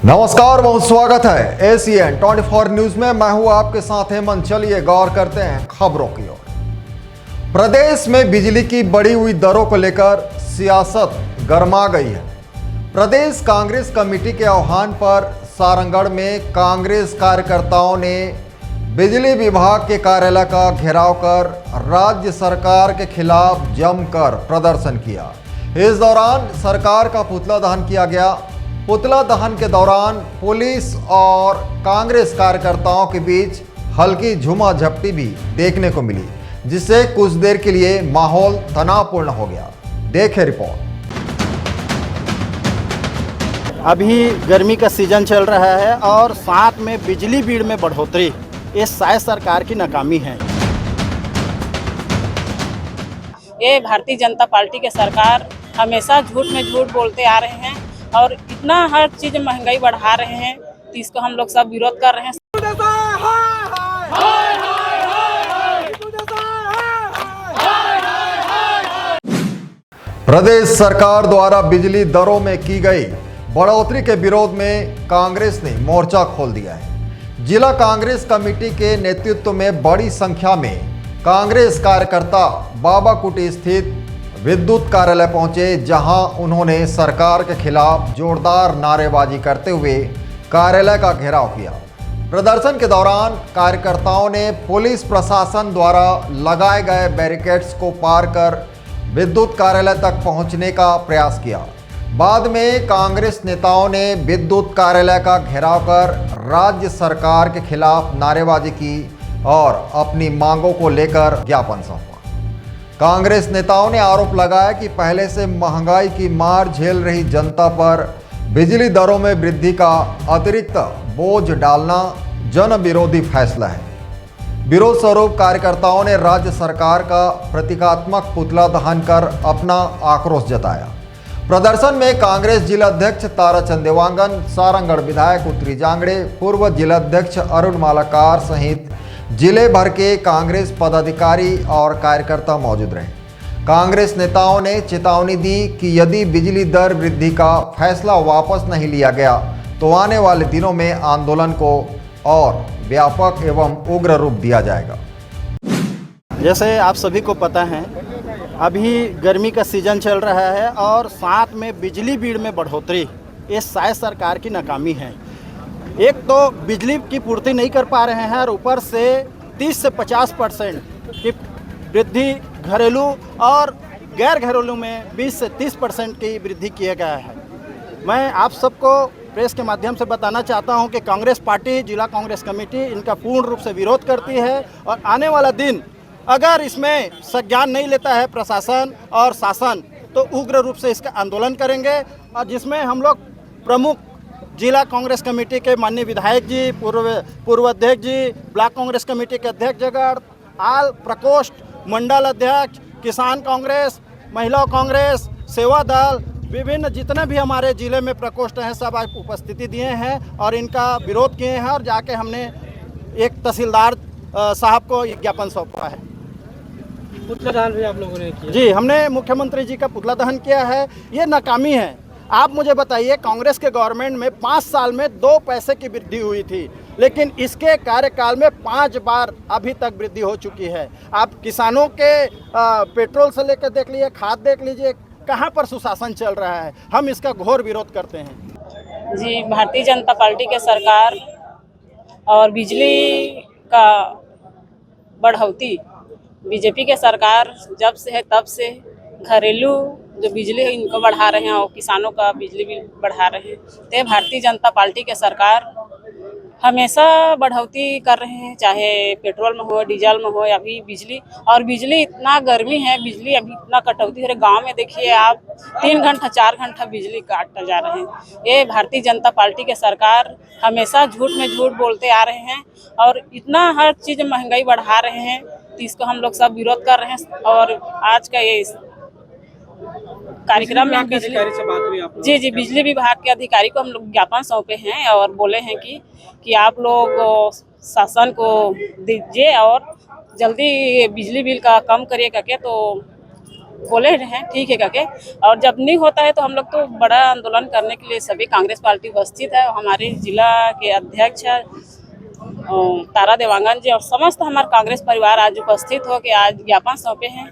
नमस्कार, बहुत स्वागत है ACN 24 न्यूज में। मैं हूं आपके साथ हेमंत। चलिए गौर करते हैं खबरों की ओर। प्रदेश में बिजली की बढ़ी हुई दरों को लेकर सियासत गर्मा गई है। प्रदेश कांग्रेस कमेटी के आह्वान पर सारंगढ़ में कांग्रेस कार्यकर्ताओं ने बिजली विभाग के कार्यालय का घेराव कर राज्य सरकार के खिलाफ जमकर प्रदर्शन किया। इस दौरान सरकार का पुतला दहन किया गया। पुतला दहन के दौरान पुलिस और कांग्रेस कार्यकर्ताओं के बीच हल्की झूमाझपटी भी देखने को मिली, जिससे कुछ देर के लिए माहौल तनावपूर्ण हो गया। देखें रिपोर्ट। अभी गर्मी का सीजन चल रहा है और साथ में बिजली बिल में बढ़ोतरी, ये शायद सरकार की नाकामी है। ये भारतीय जनता पार्टी के सरकार हमेशा झूठ में झूठ बोलते आ रहे हैं और इतना हर चीज महंगाई बढ़ा रहे हैं, तो इसको हम लोग सब विरोध कर रहे हैं। प्रदेश सरकार द्वारा बिजली दरों में की गई बढ़ोतरी के विरोध में कांग्रेस ने मोर्चा खोल दिया है। जिला कांग्रेस कमेटी के नेतृत्व में बड़ी संख्या में कांग्रेस कार्यकर्ता बाबा कुटी स्थित विद्युत कार्यालय पहुंचे, जहां उन्होंने सरकार के खिलाफ जोरदार नारेबाजी करते हुए कार्यालय का घेराव किया। प्रदर्शन के दौरान कार्यकर्ताओं ने पुलिस प्रशासन द्वारा लगाए गए बैरिकेड्स को पार कर विद्युत कार्यालय तक पहुंचने का प्रयास किया। बाद में कांग्रेस नेताओं ने विद्युत कार्यालय का घेराव कर राज्य सरकार के खिलाफ नारेबाजी की और अपनी मांगों को लेकर ज्ञापन सौंपा। कांग्रेस नेताओं ने आरोप लगाया कि पहले से महंगाई की मार झेल रही जनता पर बिजली दरों में वृद्धि का अतिरिक्त बोझ डालना जन विरोधी फैसला है। विरोध स्वरूप कार्यकर्ताओं ने राज्य सरकार का प्रतीकात्मक पुतला दहन कर अपना आक्रोश जताया। प्रदर्शन में कांग्रेस जिलाध्यक्ष ताराचंद देवांगन, सारंगढ़ विधायक उत्तरी जांगड़े, पूर्व जिलाध्यक्ष अरुण मालाकार सहित जिले भर के कांग्रेस पदाधिकारी और कार्यकर्ता मौजूद रहे। कांग्रेस नेताओं ने चेतावनी दी कि यदि बिजली दर वृद्धि का फैसला वापस नहीं लिया गया तो आने वाले दिनों में आंदोलन को और व्यापक एवं उग्र रूप दिया जाएगा। जैसे आप सभी को पता है, अभी गर्मी का सीजन चल रहा है और साथ में बिजली बिल में बढ़ोतरी, ये शायद सरकार की नाकामी है। एक तो बिजली की पूर्ति नहीं कर पा रहे हैं और ऊपर से 30 से 50% की वृद्धि घरेलू और गैर घरेलू में 20 से 30% की वृद्धि किया गया है। मैं आप सबको प्रेस के माध्यम से बताना चाहता हूं कि कांग्रेस पार्टी, जिला कांग्रेस कमेटी इनका पूर्ण रूप से विरोध करती है और आने वाला दिन अगर इसमें संज्ञान नहीं लेता है प्रशासन और शासन तो उग्र रूप से इसका आंदोलन करेंगे। और जिसमें हम लोग प्रमुख जिला कांग्रेस कमेटी के माननीय विधायक जी, पूर्व अध्यक्ष जी, ब्लॉक कांग्रेस कमेटी के अध्यक्ष जगड़, आल प्रकोष्ठ, मंडल अध्यक्ष, किसान कांग्रेस, महिला कांग्रेस, सेवा दल, विभिन्न जितने भी हमारे जिले में प्रकोष्ठ हैं, सब आज उपस्थिति दिए हैं और इनका विरोध किए हैं। और जाके हमने एक तहसीलदार साहब को ज्ञापन सौंपा है। पुतला दहन भी आप लोगों ने किया? जी, हमने मुख्यमंत्री जी का पुतला दहन किया है। ये नाकामी है। आप मुझे बताइए, कांग्रेस के गवर्नमेंट में 5 साल में 2 पैसे की वृद्धि हुई थी, लेकिन इसके कार्यकाल में 5 बार अभी तक वृद्धि हो चुकी है। आप किसानों के पेट्रोल से लेकर देख लीजिए, खाद देख लीजिए, कहाँ पर सुशासन चल रहा है। हम इसका घोर विरोध करते हैं। जी, भारतीय जनता पार्टी के सरकार और बिजली का बढ़ोतरी, बीजेपी के सरकार जब से है तब से घरेलू जो बिजली है इनको बढ़ा रहे हैं और किसानों का बिजली बिल बढ़ा रहे हैं। तो भारतीय जनता पार्टी के सरकार हमेशा बढ़ोतरी कर रहे हैं, चाहे पेट्रोल में हो, डीजल में हो या भी बिजली। और बिजली इतना गर्मी है, बिजली अभी इतना कटौती हो रही है। गाँव में देखिए आप 3 घंटा 4 घंटा बिजली काटते जा रहे हैं। ये भारतीय जनता पार्टी के सरकार हमेशा झूठ में झूठ बोलते आ रहे हैं और इतना हर चीज़ महंगाई बढ़ा रहे हैं, तो इसको हम लोग सब विरोध कर रहे हैं। और आज का ये कार्यक्रम में अधिकारी से बात हुई आप? जी, बिजली विभाग के अधिकारी को हम लोग ज्ञापन सौंपे हैं और बोले हैं कि आप लोग शासन को दीजिए और जल्दी बिजली बिल का कम करिए करके, तो बोले हैं ठीक है करके, और जब नहीं होता है तो हम लोग तो बड़ा आंदोलन करने के लिए सभी कांग्रेस पार्टी उपस्थित है। हमारे जिला के अध्यक्ष तारा देवांगन जी और समस्त हमारे कांग्रेस परिवार आज उपस्थित हो के आज ज्ञापन सौंपे हैं